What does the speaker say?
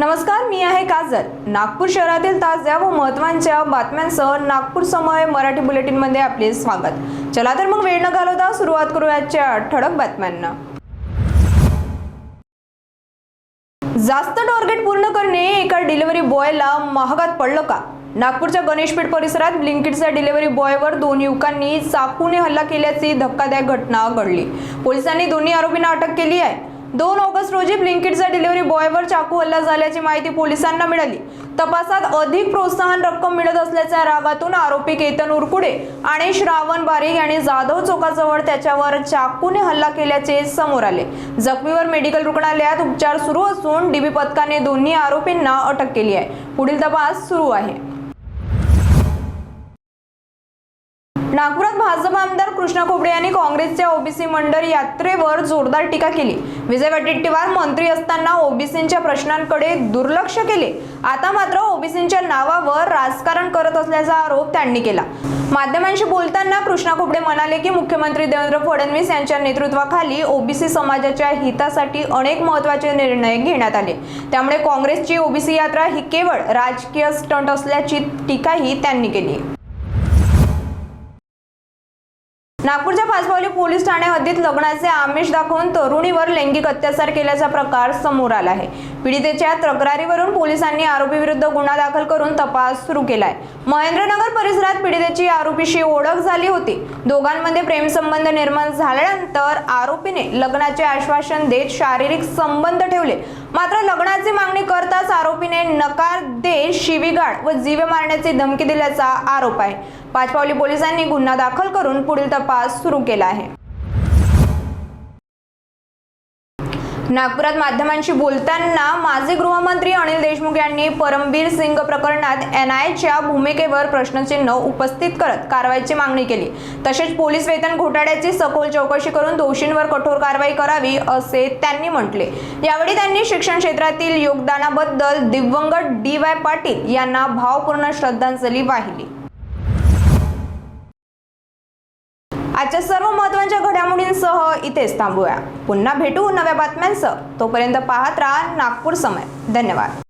नमस्कार, मी आहे काजल। नागपूर शहरातील ताज्या व महत्त्वाच्या बातम्यांसह नागपूर समय मराठी बुलेटिन मध्ये आपले स्वागत। चला तर मग वेळ न घालवता सुरुवात करूया आजच्या ठळक बातम्यांना। जास्त टार्गेट पूर्ण करणे एका डिलिव्हरी बॉयला महागात पडलं का? नागपूरच्या गणेशपेठ परिसरात ब्लिंकिटच्या डिलिव्हरी बॉयवर दोन युवकांनी चाकूने हल्ला केल्याची धक्कादायक घटना घडली। पोलिसांनी दोन्ही आरोपींना अटक केली आहे। 2 ऑगस्ट रोजी ब्लिंकिटच्या डिलिव्हरी बॉयवर चाकू हल्ला झाल्याची माहिती पोलिसांना मिळाली। तपासात अधिक प्रोत्साहन रक्कम मिळत असल्याच्या रागातून आरोपी केतन उरकुडे आणि श्रावण बारीक यांनी जाधव चौकाजवळ त्याच्यावर चाकूने हल्ला केल्याचे समोर आले। जखमीवर मेडिकल रुग्णालयात उपचार सुरू असून डीबी पथकाने दोन्ही आरोपींना अटक केली आहे। पुढील तपास सुरू आहे। नागपुरात भाजप आमदार कृष्णा खोपडे यांनी काँग्रेसच्या ओबीसी मंडळ यात्रेवर जोरदार टीका केली। विजय वडेट्टीवार मंत्री असताना ओबीसींच्या प्रश्नांकडे दुर्लक्ष केले, आता मात्र ओबीसींच्या नावावर राजकारण करत असल्याचा आरोप त्यांनी केला। माध्यमांशी बोलताना कृष्णा खोपडे म्हणाले की मुख्यमंत्री देवेंद्र फडणवीस यांच्या नेतृत्वाखाली ओबीसी समाजाच्या हितासाठी अनेक महत्त्वाचे निर्णय घेण्यात आले, त्यामुळे काँग्रेसची ओबीसी यात्रा ही केवळ राजकीय स्टंट असल्याची टीकाही त्यांनी केली। नागपूरच्या पाचपावली पोलीस ठाणे हद्दीत लग्नाचे आमिष दाखवून तरुणीवर लैंगिक अत्याचार केल्याचा प्रकार समोर आला आहे। पीडितेच्या तक्रारीवरून पोलिसांनी आरोपीविरुद्ध गुन्हा दाखल करून तपास सुरू केलाय। महेंद्रनगर परिसरात पीडितेची आरोपीशी ओळख झाली होती। दोघांमध्ये प्रेमसंबंध निर्माण झाल्यानंतर आरोपीने लग्नाचे आश्वासन देत शारीरिक संबंध ठेवले, मात्र लग्नाची मागणी करताच आरोपीने नकार देत शिवीगाळ व जीवे मारण्याची धमकी दिल्याचा आरोप आहे। पाचपावली पोलिसांनी गुन्हा दाखल करून पुढील तपास सुरू केला आहे। नागपुरात माध्यमांशी बोलताना माजी गृहमंत्री अनिल देशमुख यांनी परमबीर सिंग प्रकरणात एनआयएच्या भूमिकेवर प्रश्नचिन्ह उपस्थित करत कारवाईची मागणी केली। तसेच पोलीस वेतन घोटाळ्याची सखोल चौकशी करून दोषींवर कठोर कारवाई करावी असे त्यांनी म्हटले। यावेळी त्यांनी शिक्षण क्षेत्रातील योगदानाबद्दल दिवंगत DY पाटील यांना भावपूर्ण श्रद्धांजली वाहिली। आजच्या सर्व महत्त्वाच्या घडामोडींसह इथेच थांबूया। पुन्हा भेटू नव्या बातम्यांसह। तोपर्यंत पाहत राहा नागपूर समय। धन्यवाद।